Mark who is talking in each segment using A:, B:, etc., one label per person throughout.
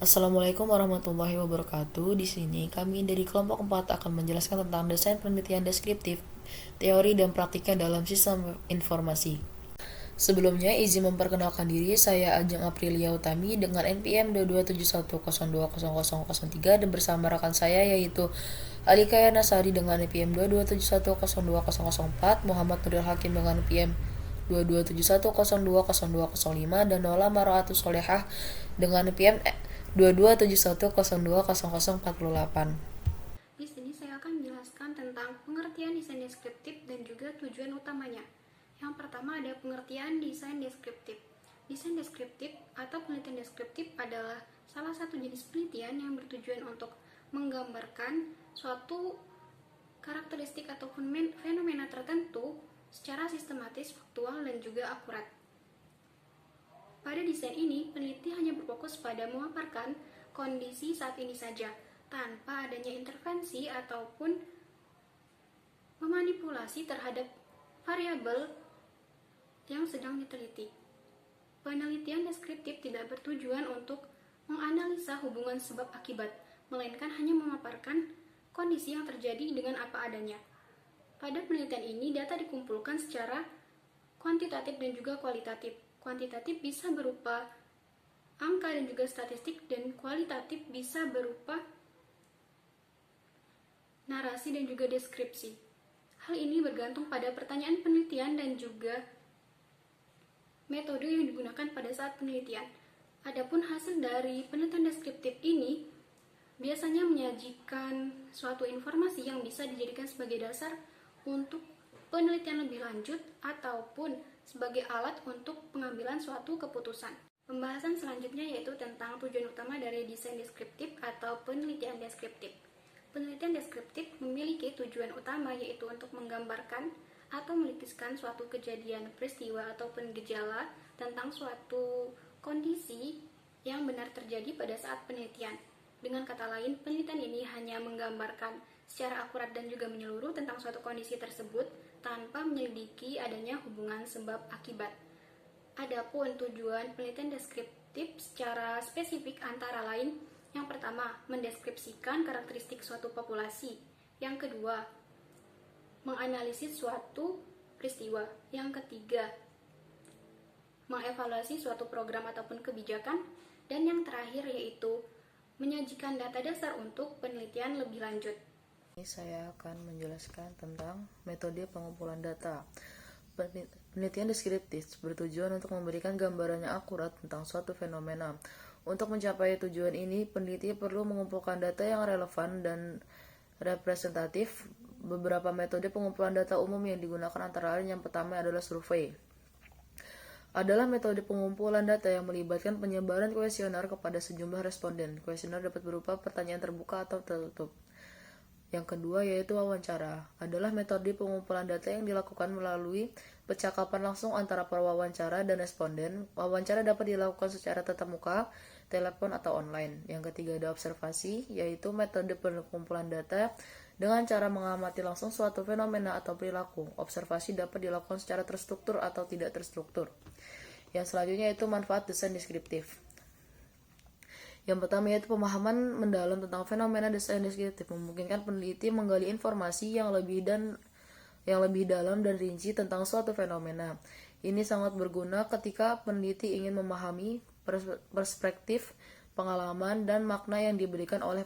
A: Assalamualaikum warahmatullahi wabarakatuh. Di sini kami dari kelompok 4 akan menjelaskan tentang desain penelitian deskriptif, teori dan praktiknya dalam sistem informasi. Sebelumnya, izin memperkenalkan diri, saya Ajeng Aprilia Utami dengan NPM 22710200003 dan bersama rekan saya yaitu Alikaya Nasari dengan NPM 227102004, Muhammad Nuril Hakim dengan NPM 22710200205 dan Nola Maroatus Solehah dengan NPM 2271020048.
B: Di sini saya akan menjelaskan tentang pengertian desain deskriptif dan juga tujuan utamanya. Yang pertama ada pengertian desain deskriptif. Desain deskriptif atau penelitian deskriptif adalah salah satu jenis penelitian yang bertujuan untuk menggambarkan suatu karakteristik ataupun fenomena tertentu secara sistematis, faktual, dan juga akurat. Pada desain ini, peneliti hanya berfokus pada memaparkan kondisi saat ini saja, tanpa adanya intervensi ataupun memanipulasi terhadap variabel yang sedang diteliti. Penelitian deskriptif tidak bertujuan untuk menganalisa hubungan sebab akibat, melainkan hanya memaparkan kondisi yang terjadi dengan apa adanya. Pada penelitian ini, data dikumpulkan secara kuantitatif dan juga kualitatif. Kuantitatif bisa berupa angka dan juga statistik, dan kualitatif bisa berupa narasi dan juga deskripsi. Hal ini bergantung pada pertanyaan penelitian dan juga metode yang digunakan pada saat penelitian. Adapun hasil dari penelitian deskriptif ini biasanya menyajikan suatu informasi yang bisa dijadikan sebagai dasar untuk penelitian lebih lanjut ataupun sebagai alat untuk pengambilan suatu keputusan. Pembahasan selanjutnya yaitu tentang tujuan utama dari desain deskriptif atau penelitian deskriptif. Penelitian deskriptif memiliki tujuan utama yaitu untuk menggambarkan atau melukiskan suatu kejadian, peristiwa, ataupun gejala tentang suatu kondisi yang benar terjadi pada saat penelitian. Dengan kata lain, penelitian ini hanya menggambarkan secara akurat dan juga menyeluruh tentang suatu kondisi tersebut tanpa menyelidiki adanya hubungan sebab akibat. Adapun tujuan penelitian deskriptif secara spesifik antara lain, yang pertama, mendeskripsikan karakteristik suatu populasi. Yang kedua, menganalisis suatu peristiwa. Yang ketiga, mengevaluasi suatu program ataupun kebijakan. Dan yang terakhir yaitu menyajikan data dasar untuk penelitian lebih lanjut.
A: Ini saya akan menjelaskan tentang metode pengumpulan data. Penelitian deskriptif bertujuan untuk memberikan gambaran yang akurat tentang suatu fenomena. Untuk mencapai tujuan ini, peneliti perlu mengumpulkan data yang relevan dan representatif. Beberapa metode pengumpulan data umum yang digunakan antara lain yang pertama adalah survei. Adalah metode pengumpulan data yang melibatkan penyebaran kuesioner kepada sejumlah responden. Kuesioner dapat berupa pertanyaan terbuka atau tertutup. Yang kedua yaitu wawancara. Adalah metode pengumpulan data yang dilakukan melalui percakapan langsung antara pewawancara dan responden. Wawancara dapat dilakukan secara tatap muka, telepon, atau online. Yang ketiga ada observasi, yaitu metode pengumpulan data dengan cara mengamati langsung suatu fenomena atau perilaku. Observasi dapat dilakukan secara terstruktur atau tidak terstruktur. Yang selanjutnya yaitu manfaat desain deskriptif. Yang pertama yaitu pemahaman mendalam tentang fenomena desain deskriptif memungkinkan peneliti menggali informasi yang lebih dalam dan rinci tentang suatu fenomena. Ini sangat berguna ketika peneliti ingin memahami perspektif, pengalaman, dan makna yang diberikan oleh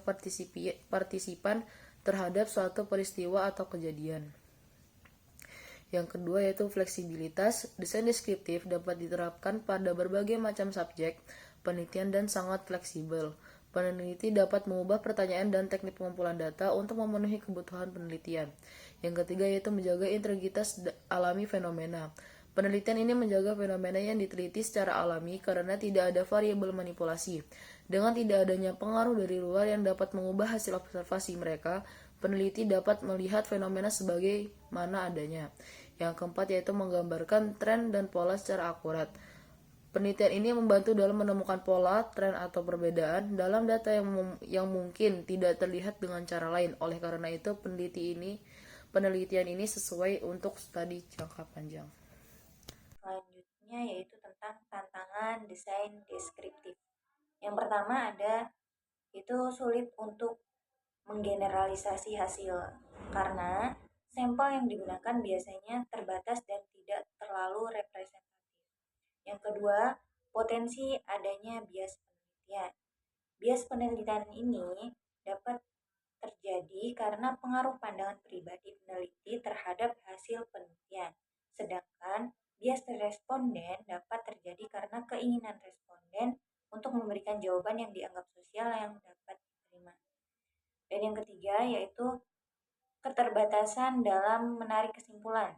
A: partisipan terhadap suatu peristiwa atau kejadian. Yang kedua yaitu fleksibilitas. Desain deskriptif dapat diterapkan pada berbagai macam subjek penelitian dan sangat fleksibel. Peneliti dapat mengubah pertanyaan dan teknik pengumpulan data untuk memenuhi kebutuhan penelitian. Yang ketiga yaitu menjaga integritas alami fenomena. Penelitian ini menjaga fenomena yang diteliti secara alami karena tidak ada variabel manipulasi. Dengan tidak adanya pengaruh dari luar yang dapat mengubah hasil observasi mereka, peneliti dapat melihat fenomena sebagai mana adanya. Yang keempat yaitu menggambarkan tren dan pola secara akurat. Penelitian ini membantu dalam menemukan pola, tren, atau perbedaan dalam data yang mungkin tidak terlihat dengan cara lain. Oleh karena itu, penelitian ini sesuai untuk studi jangka panjang.
C: Selanjutnya yaitu tentang tantangan desain deskriptif. Yang pertama itu sulit untuk menggeneralisasi hasil karena sampel yang digunakan biasanya terbatas dan tidak terlalu representatif. Yang kedua, potensi adanya bias penelitian. Bias penelitian ini dapat terjadi karena pengaruh pandangan pribadi peneliti terhadap hasil penelitian. Sedangkan bias responden dapat terjadi karena keinginan responden untuk memberikan jawaban yang dianggap sosial yang dapat diterima. Dan yang ketiga yaitu keterbatasan dalam menarik kesimpulan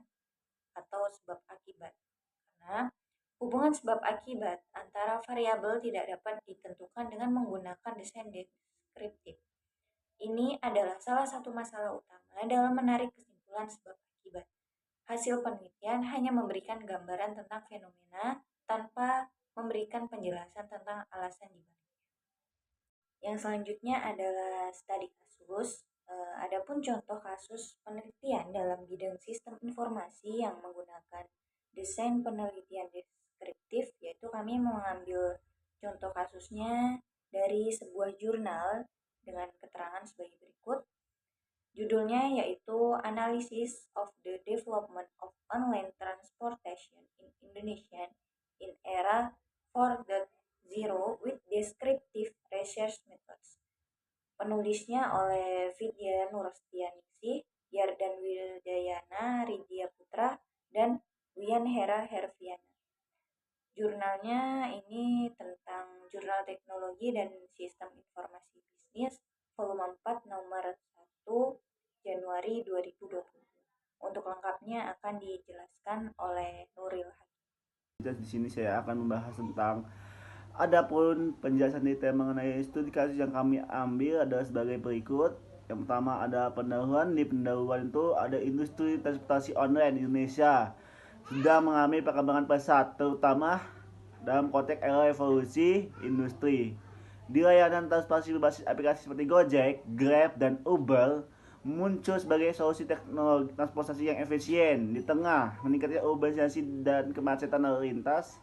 C: atau sebab akibat. Karena hubungan sebab akibat antara variabel tidak dapat ditentukan dengan menggunakan desain deskriptif. Ini adalah salah satu masalah utama dalam menarik kesimpulan sebab akibat. Hasil penelitian hanya memberikan gambaran tentang fenomena tanpa memberikan penjelasan tentang alasan dibaliknya. Yang selanjutnya adalah studi kasus. Adapun contoh kasus penelitian dalam bidang sistem informasi yang menggunakan desain penelitian deskriptif, yaitu kami mengambil contoh kasusnya dari sebuah jurnal dengan keterangan sebagai berikut. Judulnya yaitu Analysis of the Development of Online Transportation in Indonesia in Era 4.0 with Descriptive Research Methods. Penulisnya oleh Vidya Nurstianingsih, Yardan Wildayana Ridya Putra, dan Wian Hera Herviana. Jurnalnya ini tentang Jurnal Teknologi dan Sistem Informasi Bisnis, volume 4, nomor 1, Januari 2020. Untuk lengkapnya akan dijelaskan oleh Nuril Hakim.
D: Di sini saya akan membahas tentang adapun penjelasan detail mengenai studi kasus yang kami ambil adalah sebagai berikut. Yang pertama ada pendahuluan. Di pendahuluan itu ada industri transportasi online di Indonesia sedang mengalami perkembangan pesat, terutama dalam konteks era revolusi industri. Di layanan transportasi berbasis aplikasi seperti Gojek, Grab, dan Uber muncul sebagai solusi teknologi transportasi yang efisien di tengah meningkatnya urbanisasi dan kemacetan lalu lintas.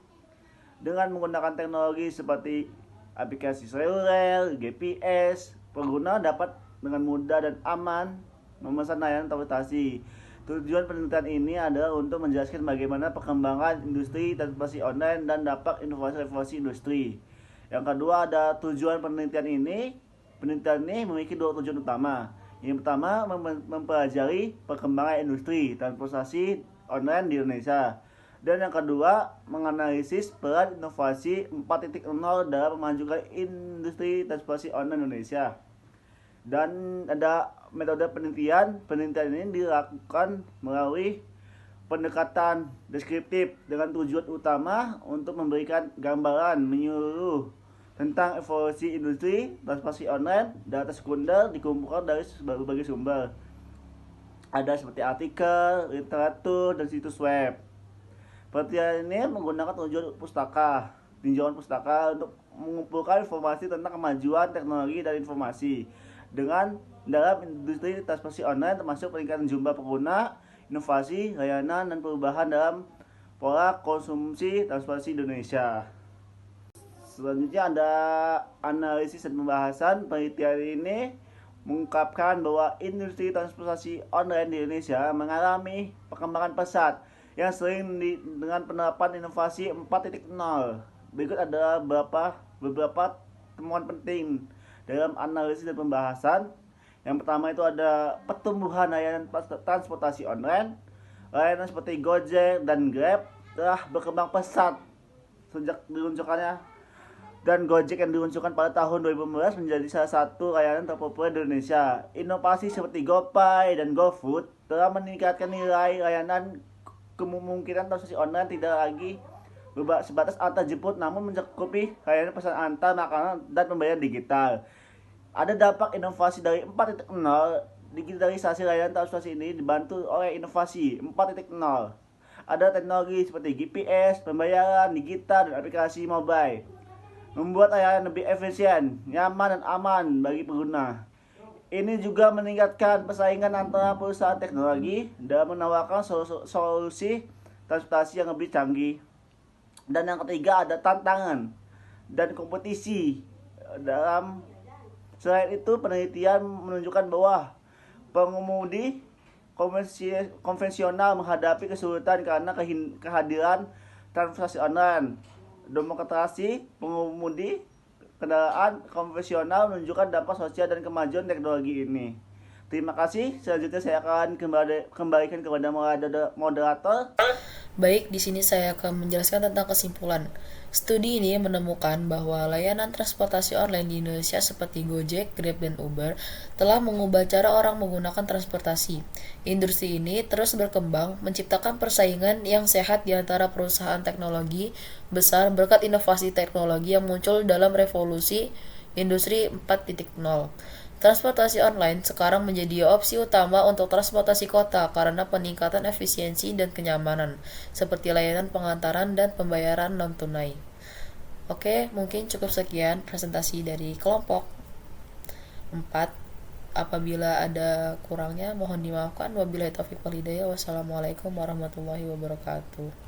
D: Dengan menggunakan teknologi seperti aplikasi seluler, GPS, pengguna dapat dengan mudah dan aman memesan layanan transportasi. Tujuan penelitian ini adalah untuk menjelaskan bagaimana perkembangan industri transportasi online dan dampak inovasi-inovasi industri. Yang kedua ada tujuan penelitian ini. Penelitian ini memiliki dua tujuan utama. Yang pertama mempelajari perkembangan industri transportasi online di Indonesia. Dan yang kedua, menganalisis peran inovasi 4.0 dalam memajukan industri transportasi online Indonesia. Dan ada metode penelitian. Penelitian ini dilakukan melalui pendekatan deskriptif dengan tujuan utama untuk memberikan gambaran menyeluruh tentang evolusi industri transportasi online. Data sekunder dikumpulkan dari berbagai sumber. Ada seperti artikel, literatur, dan situs web. Penelitian ini menggunakan tinjauan pustaka untuk mengumpulkan informasi tentang kemajuan teknologi dan informasi dengan dalam industri transportasi online, termasuk peningkatan jumlah pengguna, inovasi, layanan, dan perubahan dalam pola konsumsi transportasi Indonesia. Selanjutnya ada analisis dan pembahasan. Penelitian ini mengungkapkan bahwa industri transportasi online di Indonesia mengalami perkembangan pesat yang sering dengan penerapan inovasi 4.0. Berikut adalah beberapa temuan penting dalam analisis dan pembahasan. Yang pertama itu ada pertumbuhan layanan transportasi online. Layanan seperti Gojek dan Grab telah berkembang pesat sejak diluncurkannya, dan Gojek yang diluncurkan pada tahun 2015 menjadi salah satu layanan terpopuler di Indonesia. Inovasi seperti GoPay dan GoFood telah meningkatkan nilai layanan. Kemungkinan transaksi online tidak lagi sebatas antar jemput, namun mencakupi layanan pesan antar, makanan, dan pembayaran digital. Ada dampak inovasi dari 4.0. Digitalisasi layanan transportasi ini dibantu oleh inovasi 4.0. Ada teknologi seperti GPS, pembayaran digital, dan aplikasi mobile, membuat layanan lebih efisien, nyaman, dan aman bagi pengguna. Ini juga meningkatkan persaingan antara perusahaan teknologi dalam menawarkan solusi transportasi yang lebih canggih. Dan yang ketiga ada tantangan dan kompetisi Selain itu, penelitian menunjukkan bahwa pengemudi konvensional menghadapi kesulitan karena kehadiran transportasi online. Demokrasi pengemudi kendaraan konvensional menunjukkan dampak sosial dan kemajuan teknologi ini. Terima kasih. Selanjutnya saya akan kembalikan kepada moderator.
A: Baik, di sini saya akan menjelaskan tentang kesimpulan. Studi ini menemukan bahwa layanan transportasi online di Indonesia seperti Gojek, Grab, dan Uber telah mengubah cara orang menggunakan transportasi. Industri ini terus berkembang, menciptakan persaingan yang sehat di antara perusahaan teknologi besar berkat inovasi teknologi yang muncul dalam revolusi industri 4.0. Transportasi online sekarang menjadi opsi utama untuk transportasi kota karena peningkatan efisiensi dan kenyamanan, seperti layanan pengantaran dan pembayaran non-tunai. Oke, mungkin cukup sekian presentasi dari kelompok 4. Apabila ada kurangnya, mohon dimaafkan. Wabillahi taufiq wal hidayah. Wassalamualaikum warahmatullahi wabarakatuh.